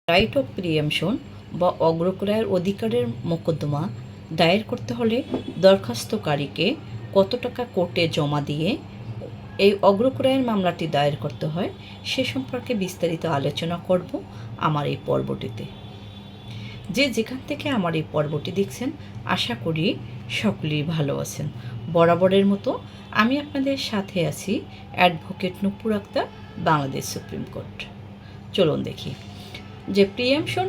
Right of প্রিএমশন বা অগ্রক্রয়ের অধিকারের মোকদ্দমা দায়ের করতে হলে দরখাস্তকারীকে কত টাকা কোর্টে জমা দিয়ে এই অগ্রক্রয়ের মামলাটি দায়ের করতে হয় সে সম্পর্কে বিস্তারিত আলোচনা করব আমার এই পর্বটিতে। যে যেখান থেকে আমার এই পর্বটি দেখছেন আশা করি সকলেই ভালো আছেন। বরাবরের মতো আমি আপনাদের সাথে আছি অ্যাডভোকেট নূপুর আক্তার, বাংলাদেশ সুপ্রিম কোর্ট। চলুন দেখি যে প্রিএমশন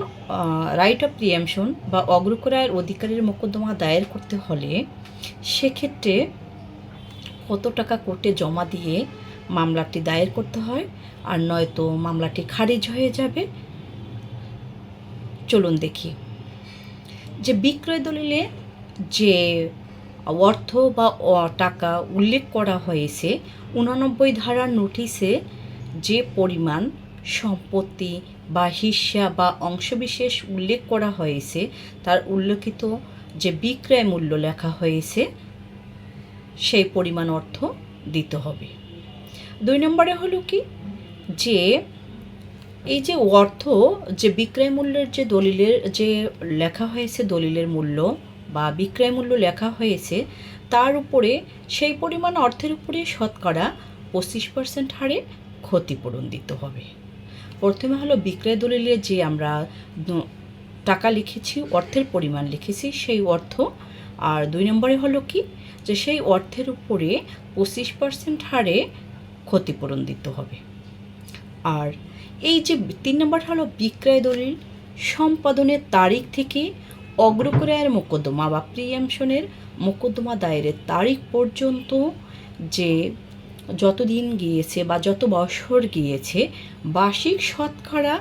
রাইট অফ প্রিএমশন বা অগ্রক্রয়ের অধিকারের মোকদ্দমা দায়ের করতে হলে সেক্ষেত্রে কত টাকা কোর্টে জমা দিয়ে মামলাটি দায়ের করতে হয়, আর নয়তো মামলাটি খারিজ হয়ে যাবে। চলুন দেখি যে বিক্রয় দলিলে যে অর্থ বা টাকা উল্লেখ করা হয়েছে 89 ধারার নোটিশে যে পরিমাণ সম্পত্তি বা হিস্সা বা অংশবিশেষ উল্লেখ করা হয়েছে তার উল্লেখিত যে বিক্রয় মূল্য লেখা হয়েছে সেই পরিমাণ অর্থ দিতে হবে। 2 নম্বরে হলো কি যে এই যে অর্থ যে বিক্রয় মূল্যের যে দলিলের যে লেখা হয়েছে দলিলের মূল্য বা বিক্রয় মূল্য লেখা হয়েছে তার উপরে সেই পরিমাণ অর্থের উপরে শতকরা 25% হারে ক্ষতিপূরণ দিতে হবে। প্রথমে হলো বিক্রয় দলিলে যে আমরা টাকা লিখেছি, অর্থের পরিমাণ লিখেছি সেই অর্থ, আর 2 নম্বরে হলো কি যে সেই অর্থের উপরে 25% হারে ক্ষতিপূরণ দিতে হবে। আর এই যে 3 নম্বর হলো বিক্রয় দলিল সম্পাদনের তারিখ থেকে অগ্রক্রয়ের মোকদ্দমা বা প্রিএমশনের মোকদ্দমা দায়েরের তারিখ পর্যন্ত যে যত দিন গিয়েছে বা যত বছর গিয়েছে বার্ষিক শতকরা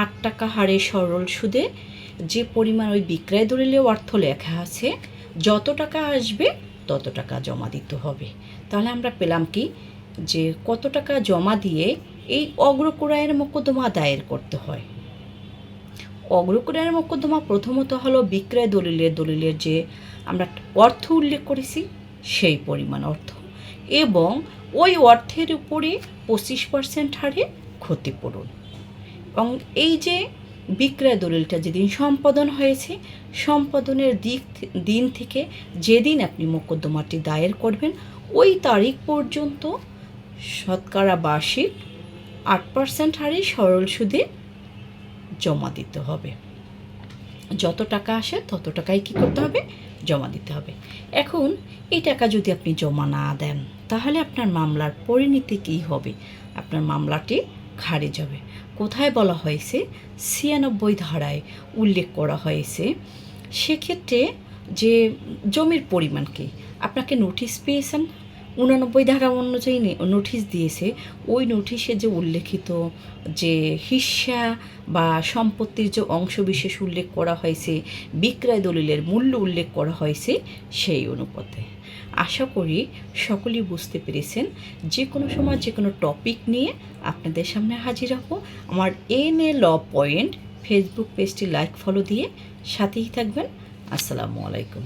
8 টাকা হারে সরল সুদে যে পরিমাণ ওই বিক্রয় দলিলে অর্থ লেখা আছে যত টাকা আসবে তত টাকা জমা দিতে হবে। তাহলে আমরা পেলাম কি যে কত টাকা জমা দিয়ে এই অগ্রক্রয়ের মোকদ্দমা দায়ের করতে হয়। অগ্রক্রয়ের মোকদ্দমা প্রথমত হলো বিক্রয় দলিলের যে আমরা অর্থ উল্লেখ করেছি সেই পরিমাণ অর্থ এবং ওই অর্থের উপরে 25% হারে ক্ষতিপূরণ। এবং এই যে বিক্রয় দলিলটা যেদিন সম্পাদন হয়েছে সম্পাদনের দিন থেকে যেদিন আপনি মোকদ্দমাটি দায়ের করবেন ওই তারিখ পর্যন্ত শতকরা বার্ষিক 8% হারে সরল সুদে জমা দিতে হবে। যত টাকা আসে তত টাকাই কী করতে হবে, জমা দিতে হবে। এখন এই টাকা যদি আপনি জমা না দেন তাহলে আপনার মামলার পরিণতি কী হবে? আপনার মামলাটি খারিজ হবে। কোথায় বলা হয়েছে? 96 ধারায় উল্লেখ করা হয়েছে। সেক্ষেত্রে যে জমির পরিমাণ কি আপনাকে নোটিশ পেয়েছেন 89 ধারা অনুযায়ী নোটিশ দিয়েছে, ওই নোটিশে যে উল্লেখিত যে হিস্সা বা সম্পত্তির যে অংশবিশেষ উল্লেখ করা হয়েছে, বিক্রয় দলিলের মূল্য উল্লেখ করা হয়েছে সেই অনুপাতে। আশা করি সকলেই বুঝতে পেরেছেন। যে কোনো সময় যে কোনো টপিক নিয়ে আপনাদের সামনে হাজির হব। আমার এনএ ল পয়েন্ট ফেসবুক পেজটি লাইক ফলো দিয়ে সাথেই থাকবেন। আসসালামু আলাইকুম।